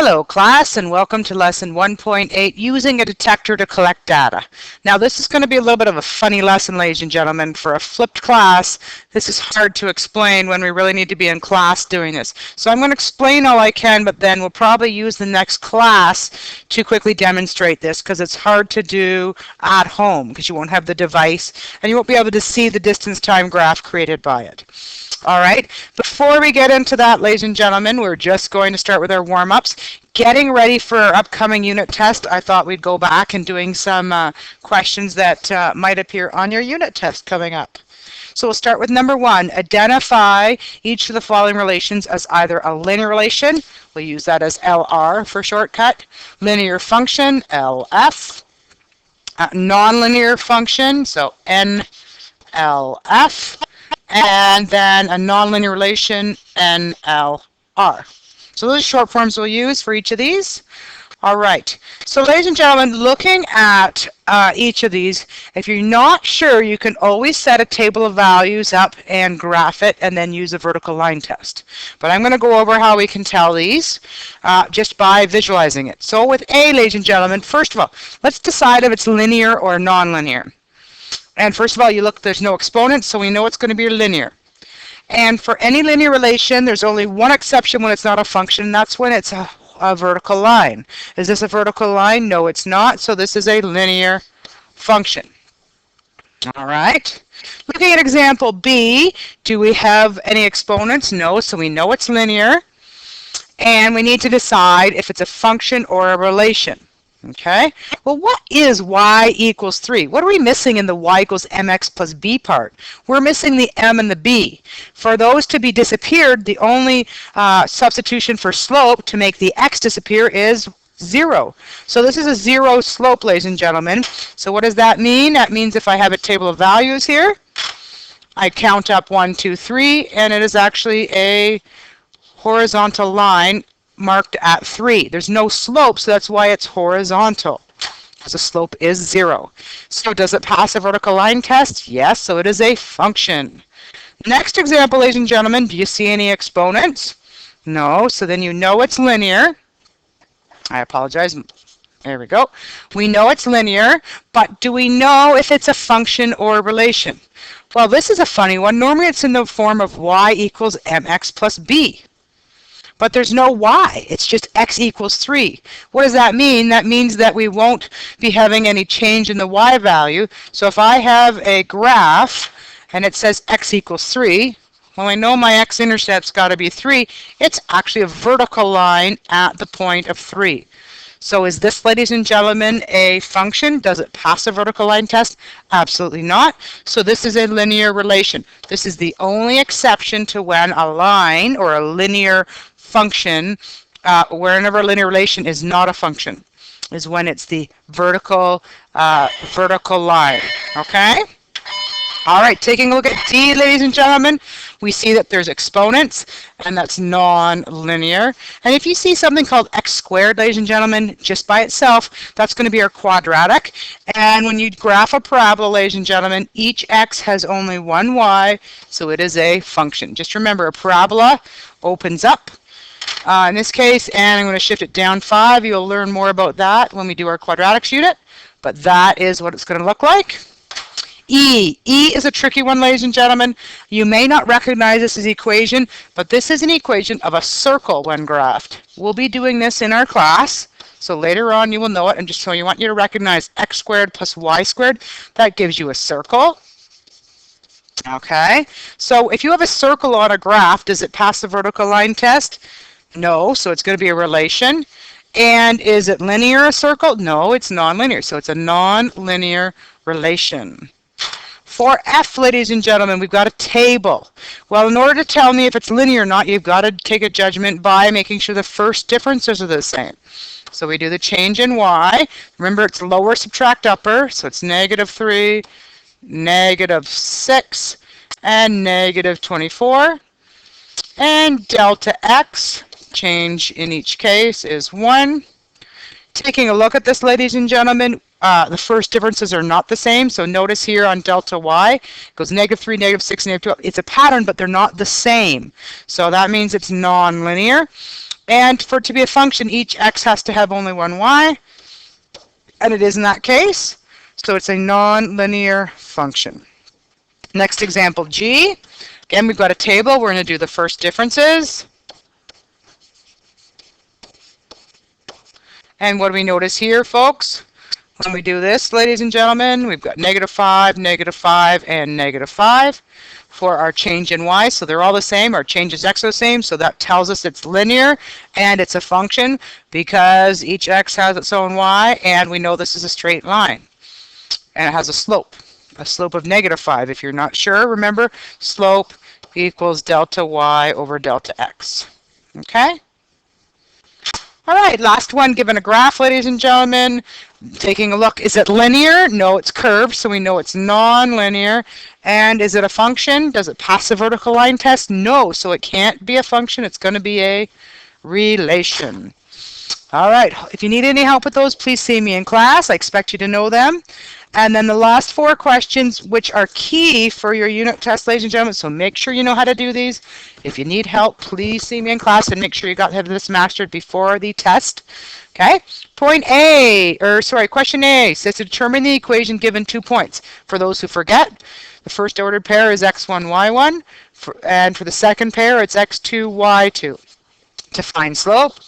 Hello class, and welcome to lesson 1.8, using a detector to collect data. Now this is going to be a little bit of a funny lesson, ladies and gentlemen. For a flipped class, this is hard to explain when we really need to be in class doing this. So I'm going to explain all I can, but then we'll probably use the next class to quickly demonstrate this, because it's hard to do at home because you won't have the device and you won't be able to see the distance time graph created by it. All right, before we get into that, ladies and gentlemen, we're just going to start with our warm-ups. Getting ready for our upcoming unit test, I thought we'd go back and doing some questions that might appear on your unit test coming up. So we'll start with number 1. Identify each of the following relations as either a linear relation, we'll use that as LR for shortcut, linear function, LF, nonlinear function, so NLF, and then a nonlinear relation, NLR. So those are short forms we'll use for each of these. All right. So ladies and gentlemen, looking at each of these, if you're not sure, you can always set a table of values up and graph it and then use a vertical line test. But I'm going to go over how we can tell these just by visualizing it. So with A, ladies and gentlemen, first of all, let's decide if it's linear or nonlinear. And first of all, you look, there's no exponents, so we know it's going to be linear. And for any linear relation, there's only one exception when it's not a function, and that's when it's a vertical line. Is this a vertical line? No, it's not. So this is a linear function. All right. Looking at example B, do we have any exponents? No, so we know it's linear. And we need to decide if it's a function or a relation. Okay, well, what is y equals 3? What are we missing in the y equals mx plus b part? We're missing the m and the b. For those to be disappeared, the only substitution for slope to make the x disappear is 0. So this is a 0 slope, ladies and gentlemen. So what does that mean? That means if I have a table of values here, I count up 1, 2, 3, and it is actually a horizontal line marked at 3. There's no slope, so that's why it's horizontal, because the slope is 0. So does it pass a vertical line test? Yes, so it is a function. Next example, ladies and gentlemen, do you see any exponents? No, so then you know it's linear. I apologize. There we go. We know it's linear, but do we know if it's a function or a relation? Well, this is a funny one. Normally it's in the form of y equals mx plus b. But there's no y. It's just x equals 3. What does that mean? That means that we won't be having any change in the y value. So if I have a graph and it says x equals 3, well, I know my x-intercept's got to be 3. It's actually a vertical line at the point of 3. So is this, ladies and gentlemen, a function? Does it pass a vertical line test? Absolutely not. So this is a linear relation. This is the only exception to when a line or a linear function, whenever a linear relation is not a function, is when it's the vertical line. Okay? All right, taking a look at D, ladies and gentlemen, we see that there's exponents, and that's non-linear. And if you see something called x squared, ladies and gentlemen, just by itself, that's going to be our quadratic. And when you graph a parabola, ladies and gentlemen, each x has only one y, so it is a function. Just remember, a parabola opens up in this case, and I'm going to shift it down 5. You'll learn more about that when we do our quadratics unit, but that is what it's going to look like. E is a tricky one, ladies and gentlemen. You may not recognize this as equation, but this is an equation of a circle when graphed. We'll be doing this in our class, so later on you will know it. And just so you want you to recognize x squared plus y squared, that gives you a circle. Okay, so if you have a circle on a graph, does it pass the vertical line test? No, so it's going to be a relation. And is it linear, a circle? No, it's nonlinear, so it's a nonlinear relation. For F, ladies and gentlemen, we've got a table. Well, in order to tell me if it's linear or not, you've got to take a judgment by making sure the first differences are the same. So we do the change in y. Remember, it's lower subtract upper, so it's -3, -6, and -24. And delta x, change in each case, is 1. Taking a look at this, ladies and gentlemen, the first differences are not the same. So notice here on delta y, it goes -3, -6, -12. It's a pattern, but they're not the same. So that means it's non-linear. And for it to be a function, each x has to have only one y, and it is in that case. So it's a non-linear function. Next example, G. Again, we've got a table. We're going to do the first differences. And what do we notice here, folks? When we do this, ladies and gentlemen, we've got -5, -5, and -5 for our change in y. So they're all the same. Our change is x are the same. So that tells us it's linear and it's a function because each x has its own y. And we know this is a straight line. And it has a slope of -5. If you're not sure, remember, slope equals delta y over delta x. Okay? All right, last one, given a graph, ladies and gentlemen. Taking a look, is it linear? No, it's curved, so we know it's non-linear. And is it a function? Does it pass the vertical line test? No, so it can't be a function. It's going to be a relation. All right, if you need any help with those, please see me in class. I expect you to know them. And then the last 4 questions, which are key for your unit test, ladies and gentlemen, so make sure you know how to do these. If you need help, please see me in class and make sure you have this mastered before the test. Okay? Question A says to determine the equation given 2 points. For those who forget, the first ordered pair is x1, y1, and for the second pair, it's x2, y2. To find slope,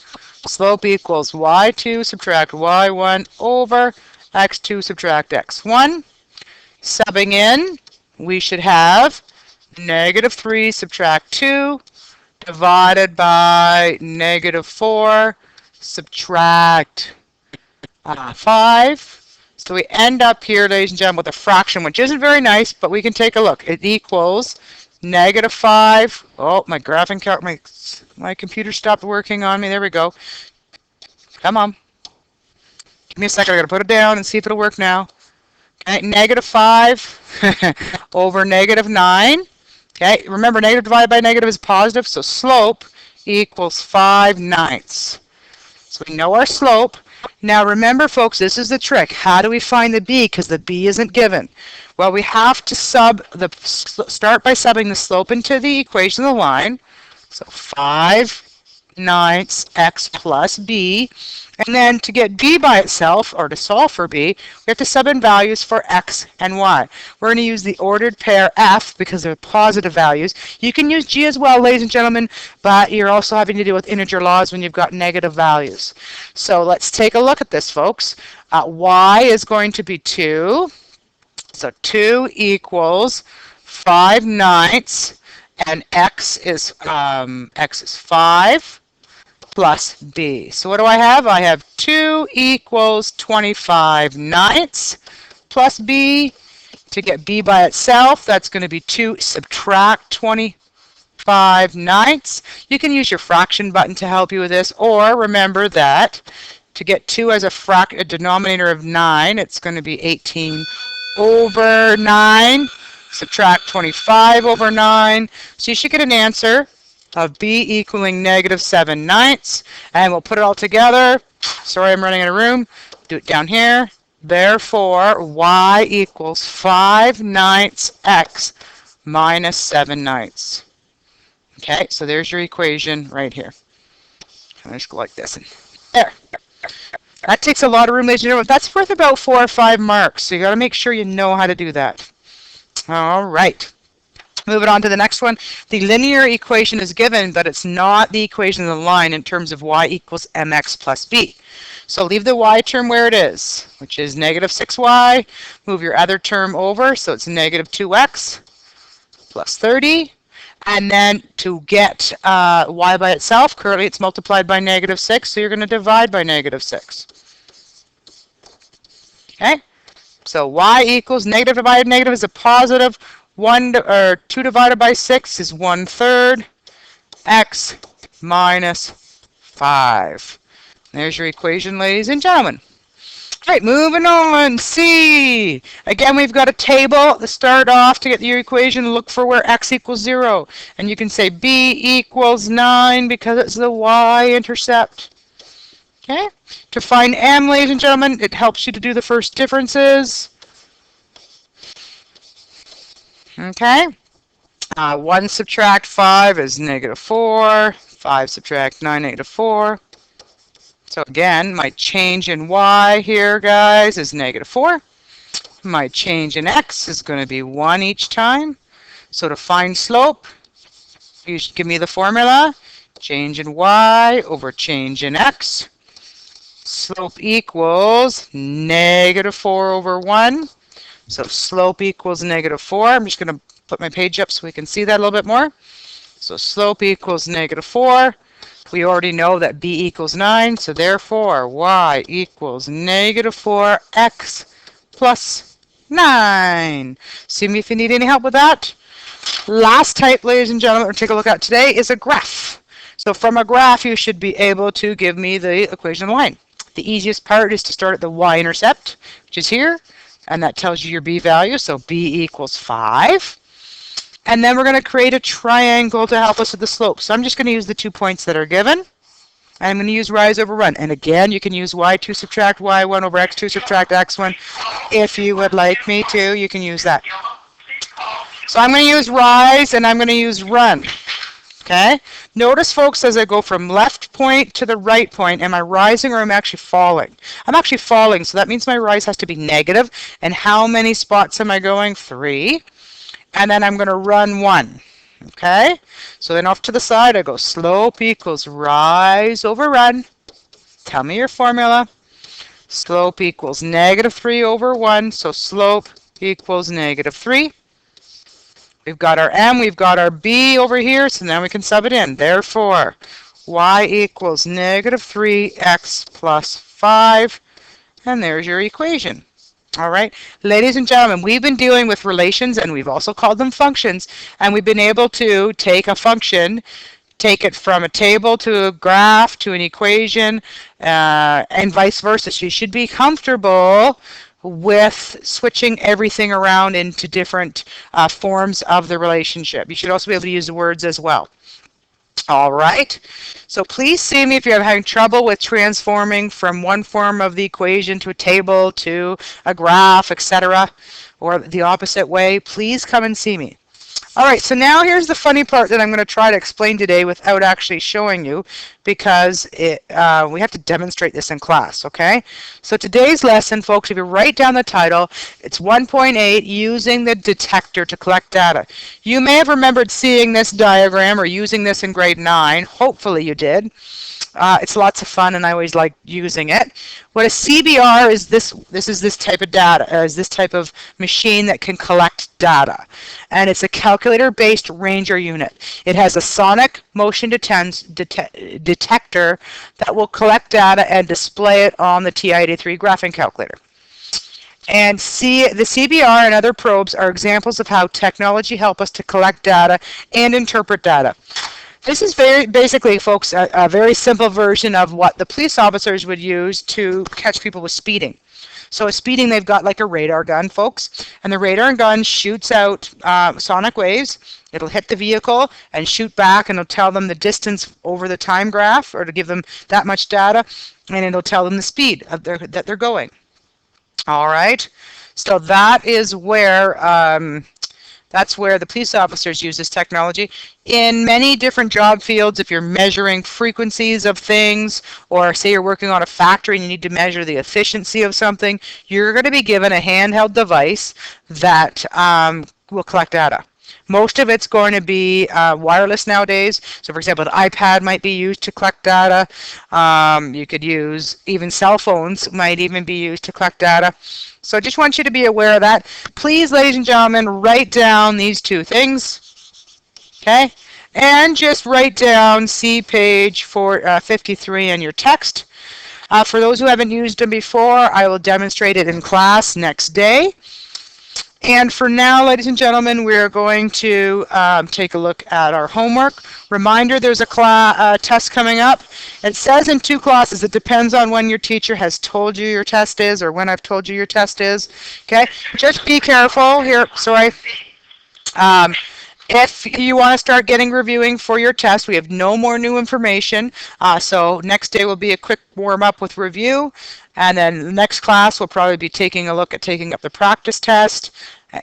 slope equals y2 subtract y1 over x2 subtract x1. Subbing in, we should have -3 subtract 2 divided by -4 subtract 5. So we end up here, ladies and gentlemen, with a fraction, which isn't very nice, but we can take a look. It equals -5. Oh, my graphing calculator, my computer stopped working on me. There we go. Come on. Give me a second. I got to put it down and see if it'll work now. Okay, -5 over -9. Okay, remember negative divided by negative is positive, so slope equals 5/9. So we know our slope. Now remember, folks, this is the trick. How do we find the b? Because the b isn't given. Well, we have to start by subbing the slope into the equation of the line. So 5/9 x plus b. And then to get b by itself, or to solve for b, we have to sub in values for x and y. We're going to use the ordered pair f because they're positive values. You can use g as well, ladies and gentlemen, but you're also having to deal with integer laws when you've got negative values. So let's take a look at this, folks. Y is going to be 2. So 2 equals 5/9, and x is 5 plus b. So what do I have? I have 2 equals 25/9 plus b. To get b by itself, that's going to be 2 subtract 25/9. You can use your fraction button to help you with this, or remember that to get 2 as a denominator of 9, it's going to be 18 over 9. Subtract 25 over 9. So you should get an answer of b equaling -7/9, and we'll put it all together. Sorry, I'm running out of room. Do it down here. Therefore, y equals 5/9 x minus 7/9. Okay, so there's your equation right here. I'm just go like this. And there. That takes a lot of room, ladies and gentlemen. That's worth about 4 or 5 marks, so you got to make sure you know how to do that. All right. Moving on to the next one. The linear equation is given, but it's not the equation of the line in terms of y equals mx plus b. So leave the y term where it is, which is -6y. Move your other term over, so it's -2x plus 30. And then to get y by itself, currently it's multiplied by -6, so you're going to divide by -6. Okay? So y equals negative divided negative is a positive. 2 divided by 6 is 1/3 x minus 5. There's your equation, ladies and gentlemen. All right, moving on. C. Again, we've got a table to start off to get your equation. Look for where x equals 0. And you can say b equals 9 because it's the y-intercept. Okay? To find m, ladies and gentlemen, it helps you to do the first differences. Okay, 1 subtract 5 is -4. 5 subtract 9, negative 4. So again, my change in y here, guys, is negative 4. My change in x is going to be 1 each time. So to find slope, you should give me the formula. Change in y over change in x. Slope equals negative 4 over 1. So slope equals negative 4. I'm just going to put my page up so we can see that a little bit more. So slope equals negative 4. We already know that b equals 9. So therefore, y equals negative 4x plus 9. See me if you need any help with that. Last type, ladies and gentlemen, we'll take a look at today is a graph. So from a graph, you should be able to give me the equation of the line. The easiest part is to start at the y-intercept, which is here, and that tells you your b value, so b equals 5. And then we're going to create a triangle to help us with the slope. So I'm just going to use the 2 points that are given. I'm going to use rise over run. And again, you can use y2 subtract y1 over x2 subtract x1. If you would like me to, you can use that. So I'm going to use rise and I'm going to use run. Okay? Notice, folks, as I go from left point to the right point, am I rising or am I actually falling? I'm actually falling, so that means my rise has to be negative. And how many spots am I going? 3. And then I'm going to run 1. Okay? So then off to the side, I go slope equals rise over run. Tell me your formula. Slope equals negative 3 over 1, so slope equals negative 3. We've got our m, we've got our b over here, so now we can sub it in. Therefore, y equals negative 3x plus 5, and there's your equation. All right, ladies and gentlemen, we've been dealing with relations, and we've also called them functions, and we've been able to take a function, take it from a table to a graph to an equation, and vice versa. So you should be comfortable with switching everything around into different forms of the relationship. You should also be able to use the words as well. All right, so please see me if you're having trouble with transforming from one form of the equation to a table to a graph, etc., or the opposite way. Please come and see me. All right, so now here's the funny part that I'm going to try to explain today without actually showing you, because we have to demonstrate this in class, okay? So today's lesson, folks, if you write down the title, it's 1.8, using the detector to collect data. You may have remembered seeing this diagram or using this in grade 9. Hopefully you did. It's lots of fun, and I always like using it. What a CBR is, this is this type of data, is this type of machine that can collect data. And it's a calculator-based ranger unit. It has a sonic motion detector that will collect data and display it on the TI-83 graphing calculator. And the CBR and other probes are examples of how technology helps us to collect data and interpret data. This is basically, folks, a very simple version of what the police officers would use to catch people with speeding. So with speeding, they've got like a radar gun, folks, and the radar gun shoots out sonic waves. It'll hit the vehicle and shoot back, and it'll tell them the distance over the time graph, or to give them that much data, and it'll tell them the speed that they're going. All right, so that is where that's where the police officers use this technology. In many different job fields, if you're measuring frequencies of things, or say you're working on a factory and you need to measure the efficiency of something, you're going to be given a handheld device that will collect data. Most of it's going to be wireless nowadays. So for example, an iPad might be used to collect data. You could use, even cell phones might even be used to collect data. So I just want you to be aware of that. Please, ladies and gentlemen, write down these two things. Okay? And just write down, see page 53 in your text. For those who haven't used them before, I will demonstrate it in class next day. And for now, ladies and gentlemen, we're going to take a look at our homework. Reminder, there's a test coming up. It says in 2 classes. It depends on when your teacher has told you your test is, or when I've told you your test is. Okay? Just be careful here. Sorry. If you want to start reviewing for your test, we have no more new information. So next day will be a quick warm-up with review. And then the next class will probably be taking a look at taking up the practice test.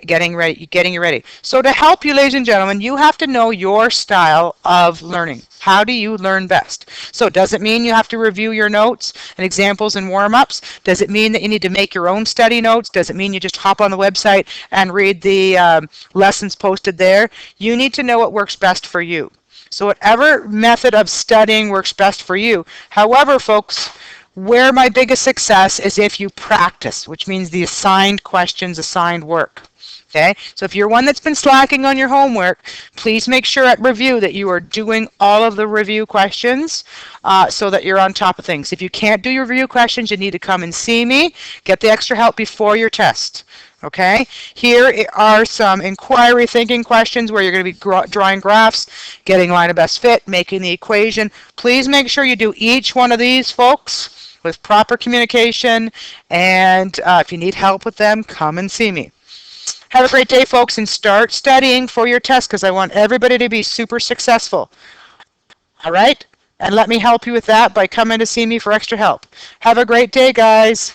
getting you ready. So to help you, ladies and gentlemen, you have to know your style of learning. How do you learn best? So does it mean you have to review your notes and examples and warm-ups? Does it mean that you need to make your own study notes? Does it mean you just hop on the website and read the lessons posted there? You need to know what works best for you. So whatever method of studying works best for you. However, folks, where my biggest success is if you practice, which means the assigned questions, assigned work. Okay, so if you're one that's been slacking on your homework, please make sure at review that you are doing all of the review questions so that you're on top of things. If you can't do your review questions, you need to come and see me. Get the extra help before your test. Okay, here are some inquiry thinking questions where you're going to be drawing graphs, getting line of best fit, making the equation. Please make sure you do each one of these, folks, with proper communication, and if you need help with them, come and see me. Have a great day, folks, and start studying for your test because I want everybody to be super successful. All right? And let me help you with that by coming to see me for extra help. Have a great day, guys.